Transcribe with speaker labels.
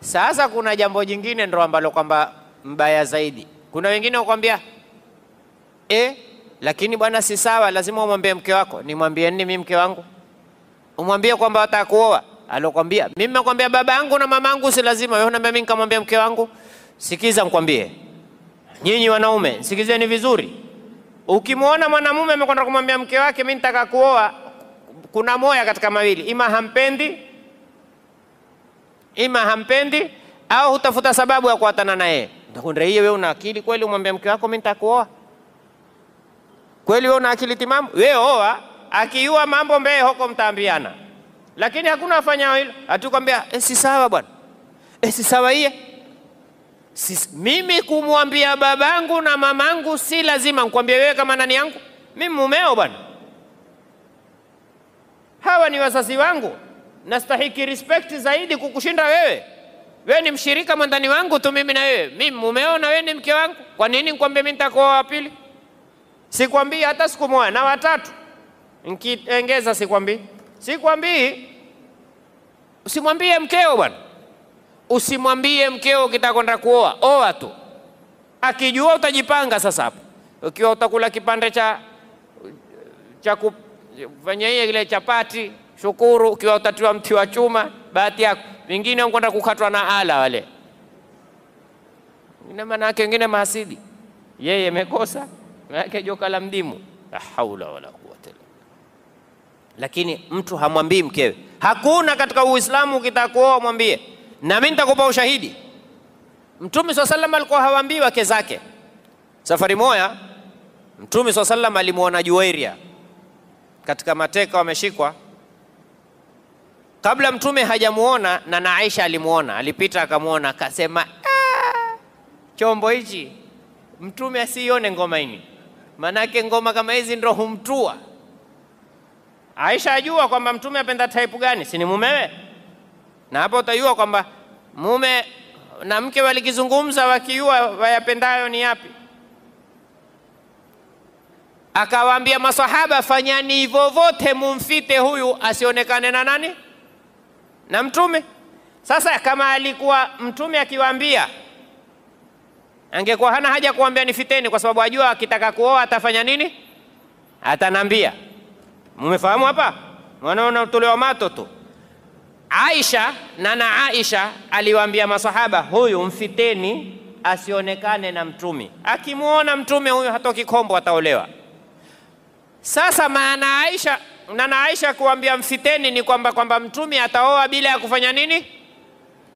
Speaker 1: Sasa kuna jambo jingine ndo ambalo kwamba mbaya zaidi. Kuna wengine wakwambia lakini bwana si sawa, lazima umwambie mke wako. Nimwambie nini mimi mke wangu? Umwambie kwamba atakuoa? Alokwambia mimi nimekwambia baba yangu na mama yangu si lazima. Wewe unaniambia mimi nikamwambia mke wangu? Sikiza nikwambie. Nyinyi wanaume, sikizeni vizuri. Ukimwona mwanamume amekwenda kumwambia mke wake mimi nitaka kuoa, kuna moja katika mawili, ima hampendi au hutafuta sababu ya kuatana na yeye. Ndakwenda wewe una akili kweli umwambia mke wako mimi nitakuoa? Kweli wewe una akili timamu? Wewe oa, akiua mambo mbele huko mtaambiana. Lakini hakuna afanya hilo. Hatukwambia si sawa bwana. Si sawa hiye. Mimi kumwambia babangu na mamangu si lazima nikwambie wewe kama nani yangu. Mimi mumeo bwana. Hawa ni wazazi wangu. Nastahiki respect zaidi kukushinda wewe. Wewe ni mshirika mwandani wangu tu mimi na wewe. Mimi mumeo na wewe ni mke wangu. Kwa nini nikwambie mimi nitakuoa wa pili? Sikwambii hata siku moja na watatu. Nikiongeza sikwambii. Usimwambie mkeo bwana. Usimwambie mkeo ukitakwenda kuoa, oa tu. Akijua utajipanga sasa hapo. Ukiwa utakula kipande cha kufanya ile chapati, shukuru. Ukiwa utatiwa mti wa chuma, bahati yako. Wengine wanakwenda kukatwa na ala wale. Ina maana yake wengine mahasidi. Yeye amekosa, yake joka la mdimu. La haula wala quwwata illa. Lakini mtu hamwambii mkewe. Hakuna katika Uislamu ukitaka kuoa mwambie. Na mimi nitakupa ushahidi. Mtume SAW alikuwa hawaambii wake zake. Safari moja Mtume SAW alimuona Juwairia katika mateka wameshikwa. Kabla Mtume hajamuona na Aisha alimuona, alipita akamuona akasema chombo hichi Mtume asione ngoma hii. Manake ngoma kama hizi ndio humtua. Aisha ajua kwamba Mtume apenda type gani, si ni mumewe? Na hapo utajua kwamba mume na mke walikizungumza wakiua wayapendayo ni yapi. Akawaambia maswahaba, fanyani hivyo vote mumfite huyu asionekane na nani? Na Mtume. Sasa kama alikuwa Mtume akiwaambia, angekuwa hana haja kuambia nifiteni, kwa sababu ajua akitaka kuoa atafanya nini? Atanambia. Mmefahamu hapa? Wanaona utolewa mato tu. Aisha na Aisha aliwaambia masahaba, huyu mfiteni asionekane na Mtume. Akimuona Mtume huyu hatoki kombo ataolewa. Sasa maana Aisha na Aisha kuambia mfiteni ni kwamba Mtume ataoa bila ya kufanya nini?